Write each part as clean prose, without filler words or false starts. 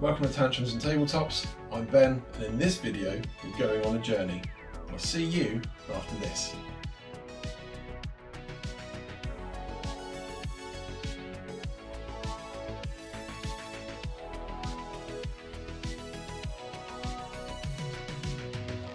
Welcome to Tantrums and Tabletops. I'm Ben, and in this video we're going on a journey. I'll see you after this.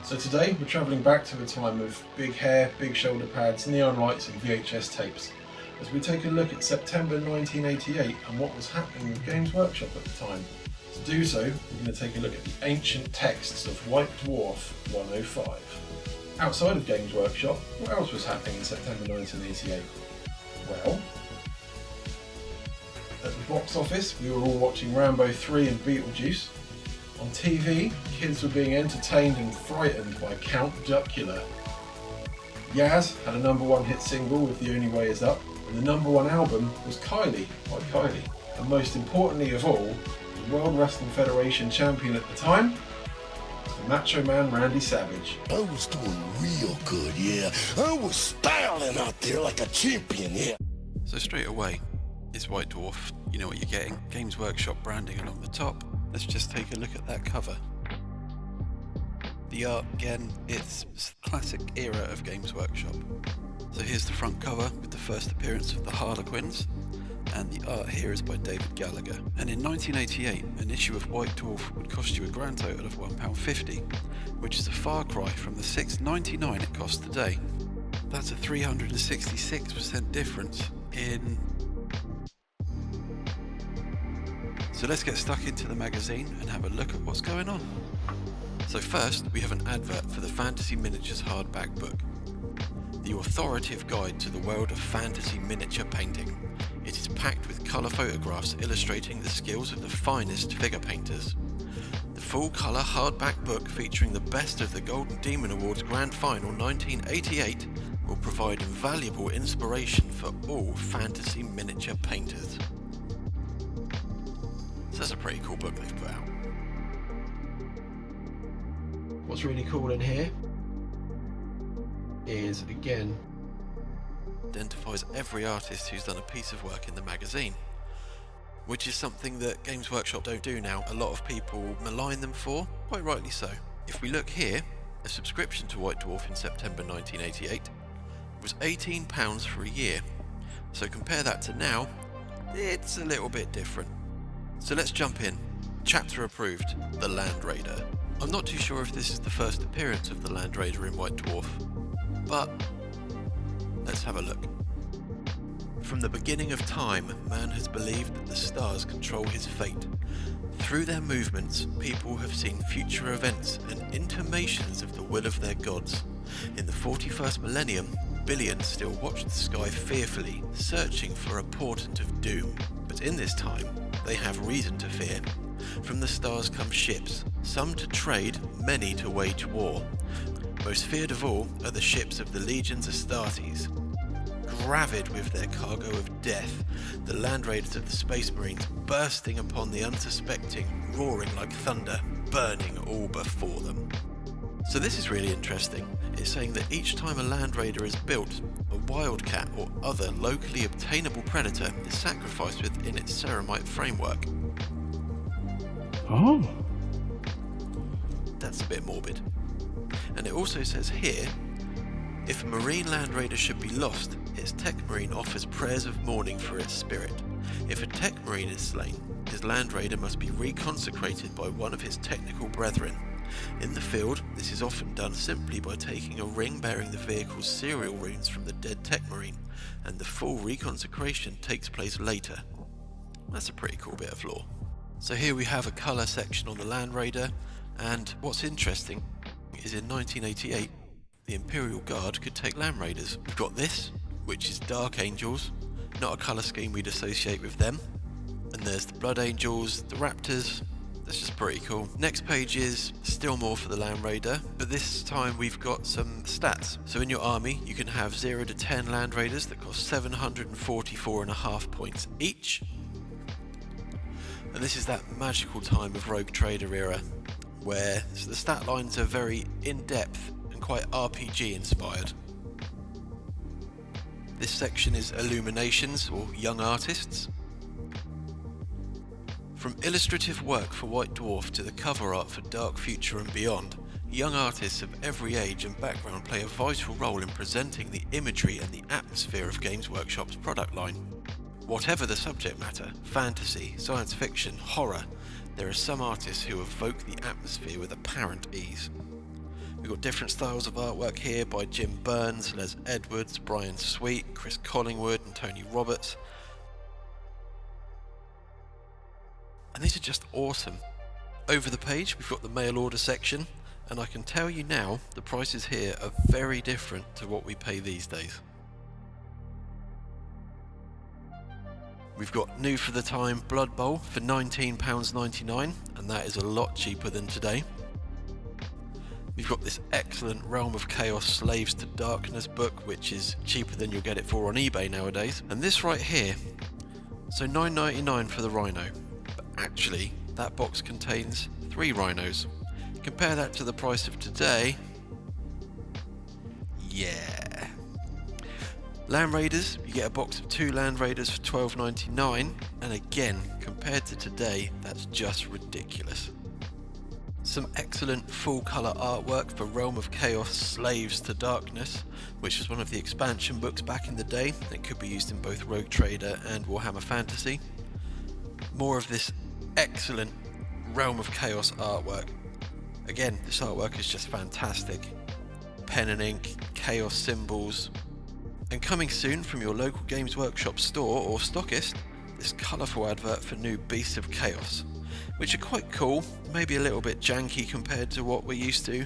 So today we're travelling back to the time of big hair, big shoulder pads, neon lights and VHS tapes, as we take a look at September 1988 and what was happening with Games Workshop at the time. To do so, we're going to take a look at the ancient texts of White Dwarf 105. Outside of Games Workshop, what else was happening in September 1988? Well, at the box office we were all watching Rambo 3 and Beetlejuice. On TV, kids were being entertained and frightened by Count Duckula. Yaz had a #1 hit single with The Only Way Is Up, and the #1 album was Kylie by Kylie. And most importantly of all, the World Wrestling Federation champion at the time was the Macho Man Randy Savage. I was doing real good, yeah. I was styling out there like a champion, yeah. So straight away, it's White Dwarf. You know what you're getting. Games Workshop branding along the top. Let's just take a look at that cover. The art, again, it's classic era of Games Workshop. So here's the front cover with the first appearance of the Harlequins, and the art here is by David Gallagher. And in 1988, an issue of White Dwarf would cost you a grand total of £1.50, which is a far cry from the $6.99 it costs today. That's a 366% difference in... So let's get stuck into the magazine and have a look at what's going on. So first, we have an advert for the Fantasy Miniatures hardback book, the authoritative guide to the world of fantasy miniature painting. It is packed with colour photographs illustrating the skills of the finest figure painters. The full colour hardback book featuring the best of the Golden Demon Awards Grand Final 1988 will provide invaluable inspiration for all fantasy miniature painters. So that's a pretty cool book they've put out. What's really cool in here is, again, identifies every artist who's done a piece of work in the magazine, which is something that Games Workshop don't do now. A lot of people malign them for, quite rightly so. If we look here, a subscription to White Dwarf in September 1988 was £18 for a year. So compare that to now, it's a little bit different. So let's jump in. Chapter approved, the Land Raider. I'm not too sure if this is the first appearance of the Land Raider in White Dwarf, but let's have a look. From the beginning of time, man has believed that the stars control his fate. Through their movements, people have seen future events and intimations of the will of their gods. In the 41st millennium, billions still watch the sky fearfully, searching for a portent of doom. But in this time, they have reason to fear. From the stars come ships, some to trade, many to wage war. Most feared of all are the ships of the legions Astartes. Gravid with their cargo of death, the land raiders of the Space Marines bursting upon the unsuspecting, roaring like thunder, burning all before them. So this is really interesting. It's saying that each time a land raider is built, a wildcat or other locally obtainable predator is sacrificed within its ceramite framework. oh, That's a bit morbid. And it also says here, if a marine land raider should be lost, its tech marine offers prayers of mourning for its spirit. If a tech marine is slain, his land raider must be reconsecrated by one of his technical brethren. In the field, this is often done simply by taking a ring bearing the vehicle's serial runes from the dead tech marine, and the full reconsecration takes place later. That's a pretty cool bit of lore. So here we have a colour section on the Land Raider, and what's interesting is in 1988, the Imperial Guard could take Land Raiders. We've got this, which is Dark Angels, not a colour scheme we'd associate with them. And there's the Blood Angels, the Raptors. That's just pretty cool. Next page is still more for the Land Raider, but this time we've got some stats. So in your army, you can have 0 to 10 Land Raiders that cost 744.5 points each. And this is that magical time of Rogue Trader era, where the stat lines are very in-depth and quite RPG inspired. This section is Illuminations, or Young Artists. From illustrative work for White Dwarf to the cover art for Dark Future and beyond, young artists of every age and background play a vital role in presenting the imagery and the atmosphere of Games Workshop's product line. Whatever the subject matter, fantasy, science fiction, horror, there are some artists who evoke the atmosphere with apparent ease. We've got different styles of artwork here by Jim Burns, Les Edwards, Brian Sweet, Chris Collingwood and Tony Roberts. And these are just awesome. Over the page we've got the mail order section, and I can tell you now the prices here are very different to what we pay these days. We've got new for the time Blood Bowl for £19.99, and that is a lot cheaper than today. We've got this excellent Realm of Chaos Slaves to Darkness book, which is cheaper than you'll get it for on eBay nowadays. And this right here, so £9.99 for the Rhino, but actually that box contains 3 rhinos. Compare that to the price of today. Yeah. Land Raiders, you get a box of 2 Land Raiders for £12.99, and again, compared to today, that's just ridiculous. Some excellent full colour artwork for Realm of Chaos Slaves to Darkness, which was one of the expansion books back in the day. It could be used in both Rogue Trader and Warhammer Fantasy. More of this excellent Realm of Chaos artwork. Again, this artwork is just fantastic. Pen and ink, chaos symbols. And coming soon from your local Games Workshop store or stockist, this colourful advert for new Beasts of Chaos, which are quite cool, maybe a little bit janky compared to what we're used to.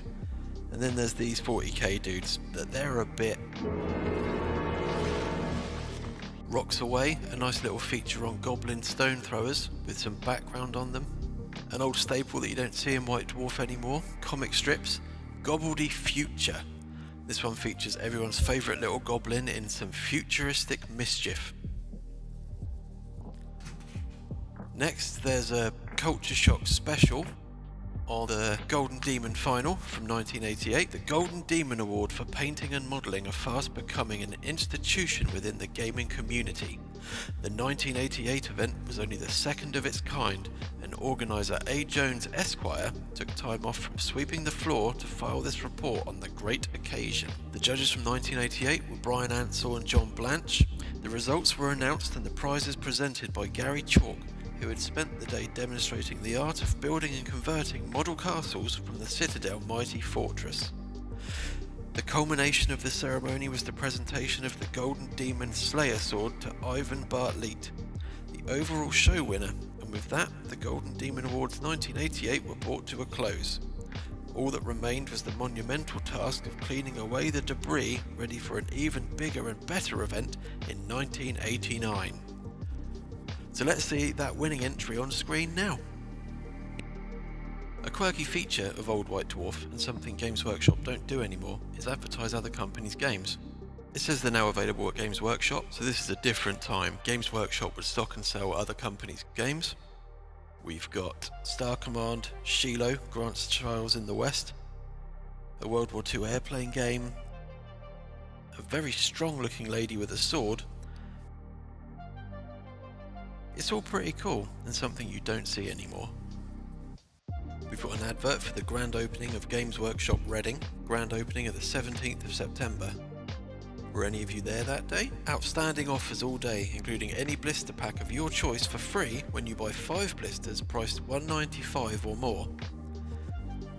And then there's these 40k dudes, that they're a bit... Rocks Away, a nice little feature on Goblin Stone Throwers with some background on them. An old staple that you don't see in White Dwarf anymore, comic strips, Gobbledy Future. This one features everyone's favourite little goblin in some futuristic mischief. Next, there's a Culture Shock special on the Golden Demon final from 1988. The Golden Demon Award for painting and modelling are fast becoming an institution within the gaming community. The 1988 event was only the second of its kind, and organiser A. Jones Esquire took time off from sweeping the floor to file this report on the great occasion. The judges from 1988 were Brian Ansell and John Blanche. The results were announced and the prizes presented by Gary Chalk, who had spent the day demonstrating the art of building and converting model castles from the Citadel mighty fortress. The culmination of the ceremony was the presentation of the Golden Demon Slayer sword to Ivan Bartlett, the overall show winner, and with that the Golden Demon Awards 1988 were brought to a close. All that remained was the monumental task of cleaning away the debris, ready for an even bigger and better event in 1989. So let's see that winning entry on screen now. A quirky feature of Old White Dwarf, and something Games Workshop don't do anymore, is advertise other companies' games. It says they're now available at Games Workshop, so this is a different time. Games Workshop would stock and sell other companies' games. We've got Star Command, Shiloh, Grant's Trials in the West, a World War II airplane game, a very strong looking lady with a sword. It's all pretty cool, and something you don't see anymore. We've got an advert for the grand opening of Games Workshop Reading, grand opening of the 17th of September. Were any of you there that day? Outstanding offers all day, including any blister pack of your choice for free when you buy 5 blisters priced $1.95 or more.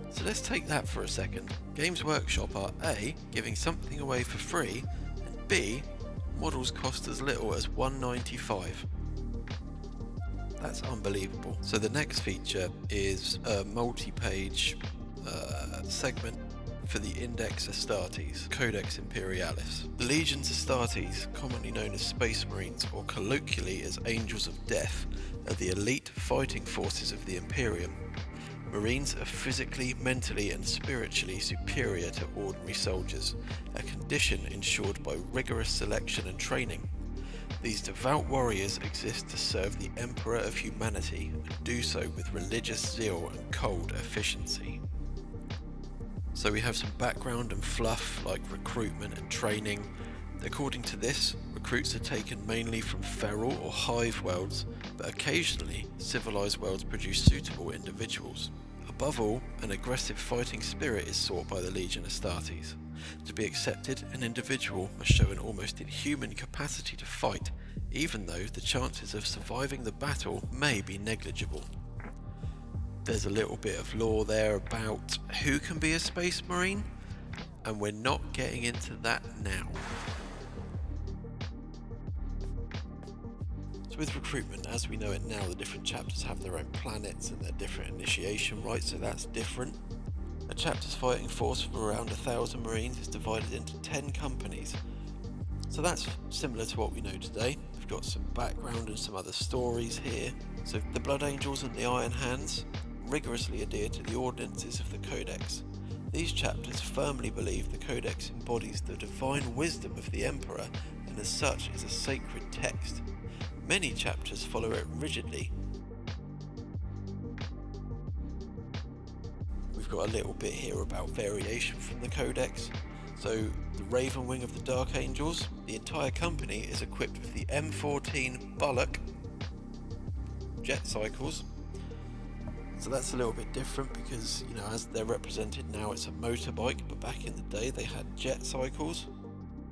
So let's take that for a second. Games Workshop are A, giving something away for free, and B, models cost as little as $1.95. That's unbelievable. So the next feature is a multi-page segment for the Index Astartes, Codex Imperialis. The Legions Astartes, commonly known as Space Marines or colloquially as Angels of Death, are the elite fighting forces of the Imperium. Marines are physically, mentally and spiritually superior to ordinary soldiers, a condition ensured by rigorous selection and training. These devout warriors exist to serve the Emperor of humanity and do so with religious zeal and cold efficiency. So we have some background and fluff like recruitment and training, According to this, recruits are taken mainly from feral or hive worlds, but occasionally civilized worlds produce suitable individuals. Above all, an aggressive fighting spirit is sought by the Legion Astartes. To be accepted, an individual must show an almost inhuman capacity to fight, even though the chances of surviving the battle may be negligible. There's a little bit of lore there about who can be a Space Marine, and we're not getting into that now. So with recruitment, as we know it now, the different chapters have their own planets and their different initiation rites, so that's different. A chapter's fighting force of around 1,000 Marines is divided into 10 companies. So that's similar to what we know today. We've got some background and some other stories here. So the Blood Angels and the Iron Hands rigorously adhere to the ordinances of the Codex. These chapters firmly believe the Codex embodies the divine wisdom of the Emperor and as such is a sacred text. Many chapters follow it rigidly. We've got a little bit here about variation from the Codex. So the Raven Wing of the Dark Angels, the entire company is equipped with the M14 Bullock jet cycles. So that's a little bit different because, you know, as they're represented now it's a motorbike, but back in the day they had jet cycles.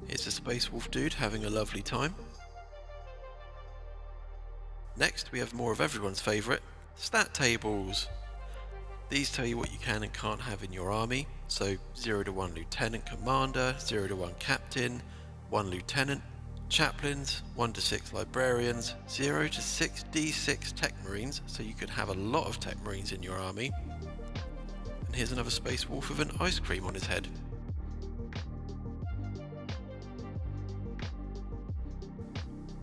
Here's a Space Wolf dude having a lovely time. Next we have more of everyone's favourite, stat tables. These tell you what you can and can't have in your army. So 0 to 1 Lieutenant Commander, 0 to 1 Captain, 1 Lieutenant, Chaplains, 1 to 6 Librarians, 0 to 6 D6 Tech Marines, so you could have a lot of Tech Marines in your army. And here's another Space Wolf with an ice cream on his head.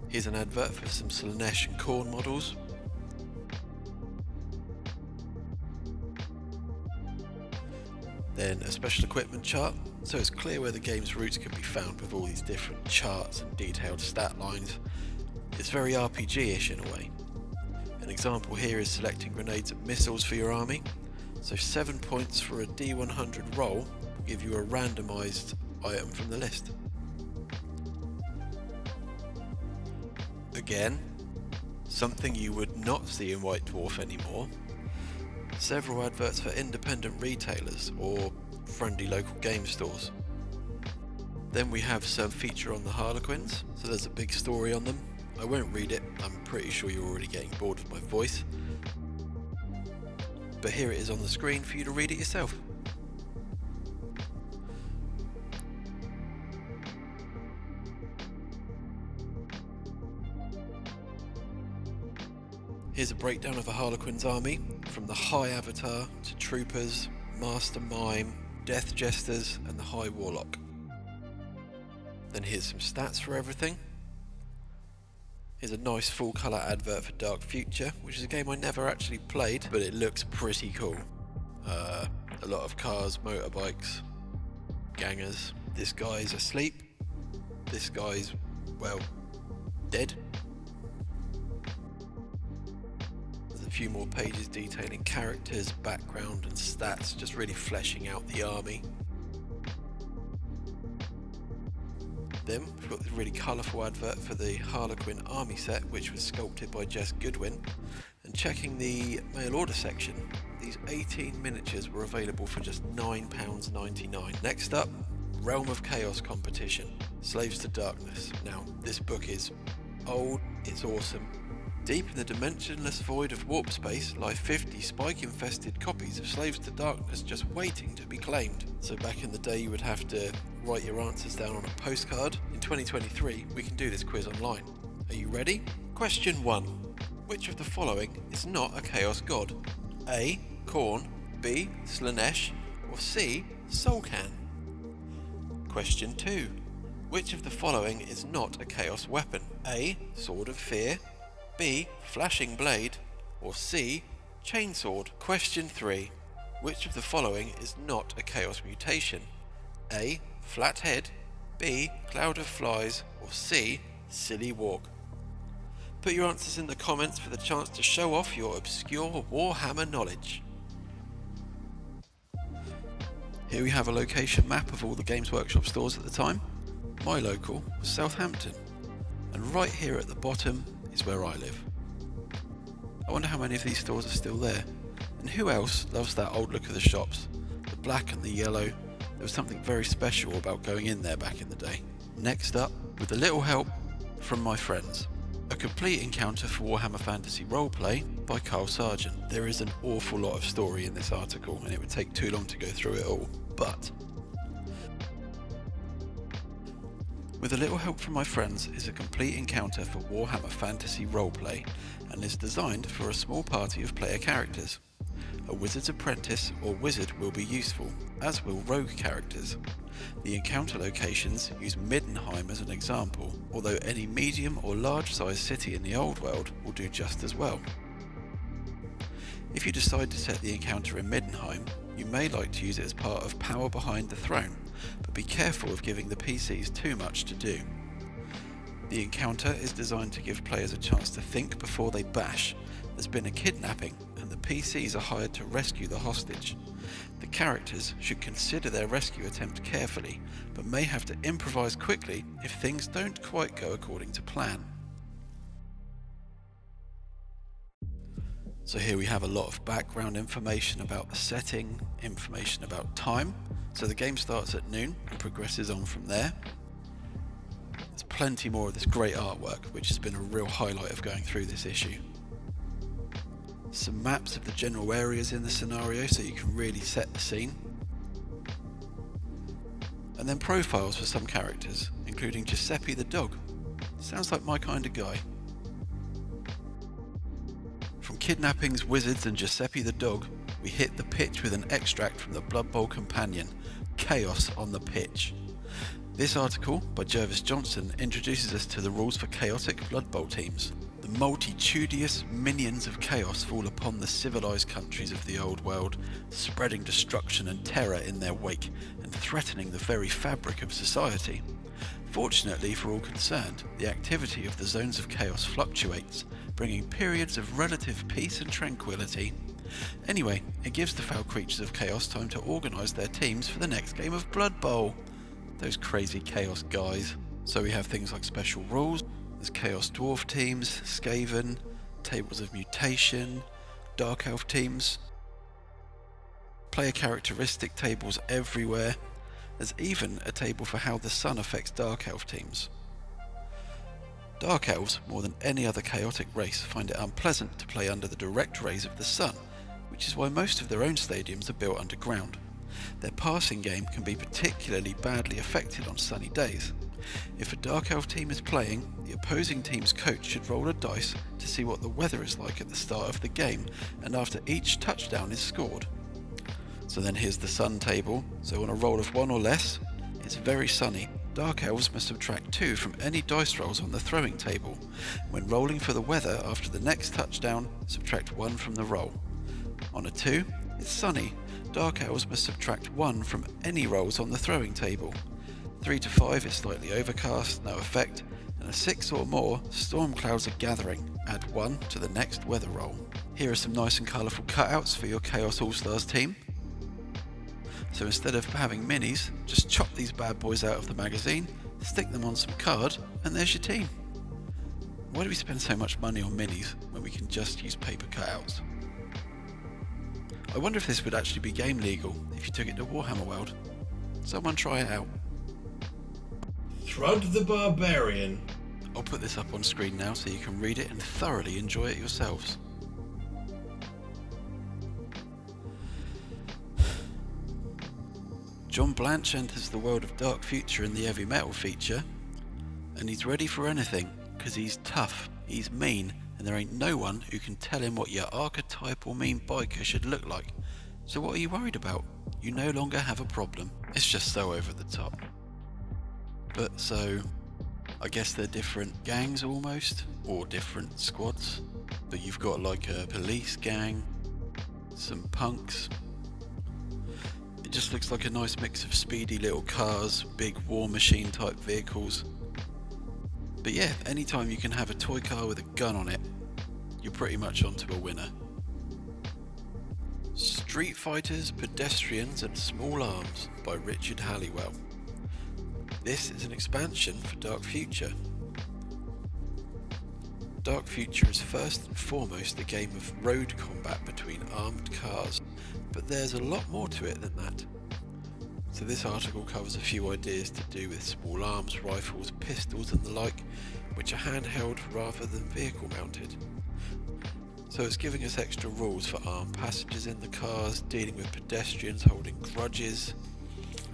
Here's an advert for some Slaanesh and Khorne models. Then a special equipment chart, so it's clear where the game's roots can be found with all these different charts and detailed stat lines. It's very RPG-ish in a way. An example here is selecting grenades and missiles for your army. So 7 points for a D100 roll will give you a randomised item from the list. Again, something you would not see in White Dwarf anymore. Several adverts for independent retailers or friendly local game stores. Then we have some feature on the Harlequins, so there's a big story on them. I won't read it, I'm pretty sure you're already getting bored of my voice. But here it is on the screen for you to read it yourself. Here's a breakdown of a Harlequin's army, from the High Avatar to Troopers, Master Mime, Death Jesters and the High Warlock. Then here's some stats for everything. Here's a nice full colour advert for Dark Future, which is a game I never actually played, but it looks pretty cool. A lot of cars, motorbikes, gangers. This guy's asleep. This guy's, well, dead. There's a few more pages detailing characters, background and stats, just really fleshing out the army. Then we've got this really colourful advert for the Harlequin army set, which was sculpted by Jess Goodwin. And checking the mail order section, these 18 miniatures were available for just £9.99. Next up, Realm of Chaos competition, Slaves to Darkness. Now, this book is old, it's awesome. Deep in the dimensionless void of warp space lie 50 spike-infested copies of Slaves to Darkness just waiting to be claimed. So back in the day you would have to write your answers down on a postcard. In 2023 we can do this quiz online. Are you ready? Question 1. Which of the following is not a Chaos God? A. Khorne, B. Slaanesh, or C. Solkan? Question 2. Which of the following is not a Chaos weapon? A. Sword of Fear, B. Flashing Blade, or C. Chainsword? Question 3. Which of the following is not a Chaos mutation? A. Flat Head, B. Cloud of Flies, or C. Silly Walk? Put your answers in the comments for the chance to show off your obscure Warhammer knowledge. Here we have a location map of all the Games Workshop stores at the time. My local was Southampton, and right here at the bottom is where I live. I wonder how many of these stores are still there, and who else loves that old look of the shops, the black and the yellow. There was something very special about going in there back in the day. Next up, with a little help from my friends, a complete encounter for Warhammer Fantasy Roleplay by Carl Sargent. There is an awful lot of story in this article, and it would take too long to go through it all, but with a little help from my friends is a complete encounter for Warhammer Fantasy Roleplay, and is designed for a small party of player characters. A wizard's apprentice or wizard will be useful, as will rogue characters. The encounter locations use Middenheim as an example, although any medium or large sized city in the old world will do just as well. If you decide to set the encounter in Middenheim, you may like to use it as part of Power Behind the Throne, but be careful of giving the PCs too much to do. The encounter is designed to give players a chance to think before they bash. There's been a kidnapping, and the PCs are hired to rescue the hostage. The characters should consider their rescue attempt carefully, but may have to improvise quickly if things don't quite go according to plan. So here we have a lot of background information about the setting, information about time. So the game starts at noon and progresses on from there. There's plenty more of this great artwork, which has been a real highlight of going through this issue. Some maps of the general areas in the scenario so you can really set the scene. And then profiles for some characters, including Giuseppe the dog. Sounds like my kind of guy. From kidnappings, wizards and Giuseppe the dog, we hit the pitch with an extract from the Blood Bowl companion, Chaos on the Pitch. This article by Jervis Johnson introduces us to the rules for chaotic Blood Bowl teams. The multitudinous minions of chaos fall upon the civilized countries of the old world, spreading destruction and terror in their wake and threatening the very fabric of society. Fortunately for all concerned, the activity of the zones of chaos fluctuates, bringing periods of relative peace and tranquility. Anyway, it gives the foul creatures of chaos time to organise their teams for the next game of Blood Bowl. Those crazy chaos guys. So we have things like special rules. There's Chaos Dwarf teams, Skaven, tables of mutation, Dark Elf teams, player characteristic tables everywhere. There's even a table for how the sun affects Dark Elf teams. Dark Elves, more than any other chaotic race, find it unpleasant to play under the direct rays of the sun, which is why most of their own stadiums are built underground. Their passing game can be particularly badly affected on sunny days. If a Dark Elf team is playing, the opposing team's coach should roll a dice to see what the weather is like at the start of the game and after each touchdown is scored. So then here's the sun table. So on a roll of 1 or less, it's very sunny. Dark Elves must subtract 2 from any dice rolls on the throwing table. When rolling for the weather after the next touchdown, subtract 1 from the roll. On a 2, it's sunny. Dark Elves must subtract 1 from any rolls on the throwing table. 3 to 5 is slightly overcast, no effect, and a 6 or more, storm clouds are gathering. Add 1 to the next weather roll. Here are some nice and colourful cutouts for your Chaos All-Stars team. So instead of having minis, just chop these bad boys out of the magazine, stick them on some card, and there's your team. Why do we spend so much money on minis when we can just use paper cutouts? I wonder if this would actually be game legal if you took it to Warhammer World. Someone try it out. Thrud the Barbarian. I'll put this up on screen now so you can read it and thoroughly enjoy it yourselves. John Blanche enters the world of Dark Future in the Heavy Metal feature, and he's ready for anything, because he's tough, he's mean, and there ain't no one who can tell him what your archetypal mean biker should look like. So what are you worried about? You no longer have a problem. It's just so over the top. But so, I guess they're different gangs almost, or different squads. But you've got like a police gang, some punks. It just looks like a nice mix of speedy little cars, big war machine type vehicles. But yeah, anytime you can have a toy car with a gun on it, you're pretty much onto a winner. Street Fighters, Pedestrians and Small Arms by Richard Halliwell. This is an expansion for Dark Future. Dark Future is first and foremost a game of road combat between armed cars, but there's a lot more to it than that. So this article covers a few ideas to do with small arms, rifles, pistols and the like, which are handheld rather than vehicle mounted. So it's giving us extra rules for armed passengers in the cars, dealing with pedestrians holding grudges,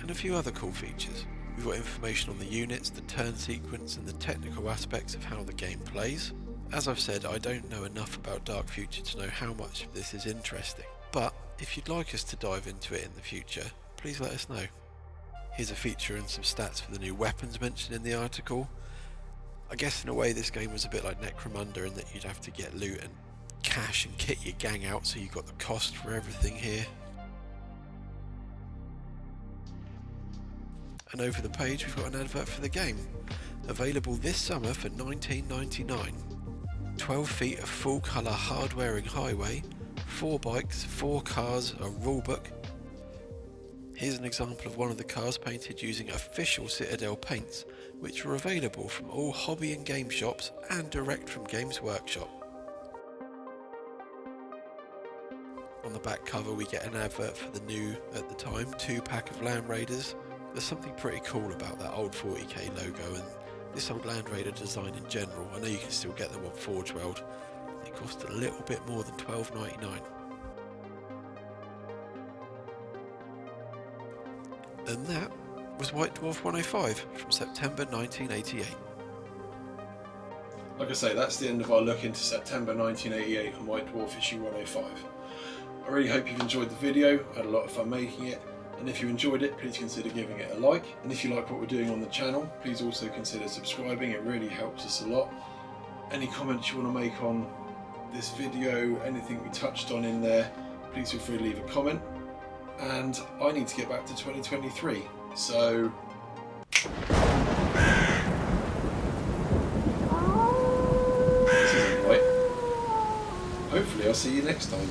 and a few other cool features. We've got information on the units, the turn sequence and the technical aspects of how the game plays. As I've said, I don't know enough about Dark Future to know how much of this is interesting, but if you'd like us to dive into it in the future, please let us know. Here's a feature and some stats for the new weapons mentioned in the article. I guess in a way this game was a bit like Necromunda in that you'd have to get loot and cash and kit your gang out, so you got the cost for everything here. And over the page we've got an advert for the game, available this summer for $19.99. 12 feet of full colour hard-wearing highway, 4 bikes, 4 cars, a rulebook. Here's an example of one of the cars painted using official Citadel paints, which are available from all hobby and game shops and direct from Games Workshop. On the back cover we get an advert for the new, at the time, 2-pack of Land Raiders. There's something pretty cool about that old 40k logo and this old Land Raider design in general. I know you can still get them on Forge World. They cost a little bit more than $12.99. And that was White Dwarf 105 from September 1988. Like I say, that's the end of our look into September 1988 and White Dwarf issue 105. I really hope you've enjoyed the video. I had a lot of fun making it. And if you enjoyed it, please consider giving it a like. And if you like what we're doing on the channel, please also consider subscribing. It really helps us a lot. Any comments you want to make on this video, anything we touched on in there, please feel free to leave a comment. And I need to get back to 2023. So this isn't right. Hopefully I'll see you next time.